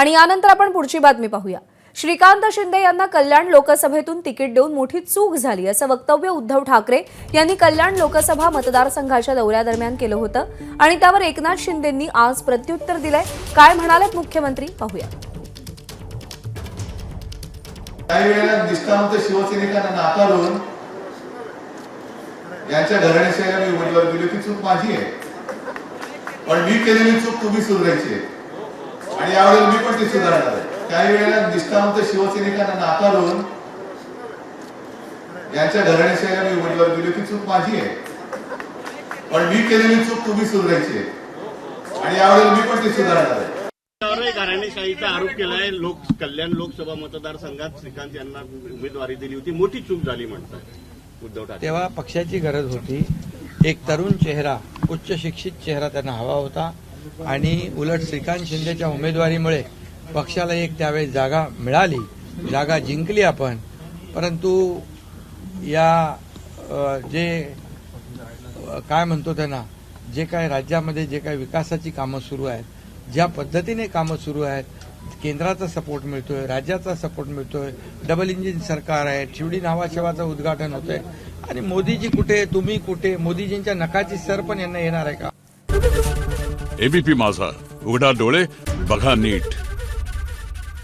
आणि यानंतर आपण पुढची बातमी पाहूया। श्रीकांत शिंदे यांना कल्याण लोकसभेतून तिकीट देऊन मोठी चूक झाली असं वक्तव्य उद्धव ठाकरे यांनी कल्याण लोकसभा मतदारसंघाच्या दौऱ्यादरम्यान केलं होतं आणि त्यावर एकनाथ शिंदेंनी आज प्रत्युत्तर दिलंय। काय म्हणालेत मुख्यमंत्री पाहूया। काही वेळा निष्ठावंत शिवसैनिकांना नाकारून यांच्या घराण्याशिवाय मी उमेदवार दिली, ती चूक माझी आहे, पण मी केलेली चूक तुम्ही सुधारायची आहे आणि यावेळेला मी पण ती सुधारणार आहे। काही वेळेला निष्ठावंत शिवसैनिकांना नाकारून यांच्या घराण्याशिवाय मी उमेदवार दिली, ती चूक माझी आहे, पण मी केलेली चूक तुम्ही सुधारायची आहे आणि यावेळेला मी पण ती सुधारणार आहे। घराणेशाहीचा आरोप केलाय। कल्याण लोकसभा मतदारसंघात श्रीकांत यांना उमेदवारी दिली होती, मोठी चूक झाली म्हणतात उद्धव ठाकरे। तेव्हा पक्षाची गरज होती, एक तरुण चेहरा, उच्च शिक्षित चेहरा त्यांना हवा होता आणि उलट श्रीकांत शिंदेच्या उमेदवारीमुळे पक्षाला एक त्यावेळेस जागा मिळाली, जागा जिंकली आपण। परंतु या जे काय म्हणतो त्यांना, जे काय राज्यामध्ये जे काय विकासाची कामं सुरू आहेत, ज्या पद्धतीने कामं सुरू आहेत, केंद्राचा सपोर्ट मिळतोय, राज्याचा सपोर्ट मिळतोय, डबल इंजिन सरकार आहे, शिवडी नावाशेवाचं उद्घाटन होतंय आणि मोदीजी कुठे, तुम्ही कुठे, मोदीजींच्या नखाची सर पण यांना येणार आहे का? एबीपी माझा, उघडा डोळे बघा नीट।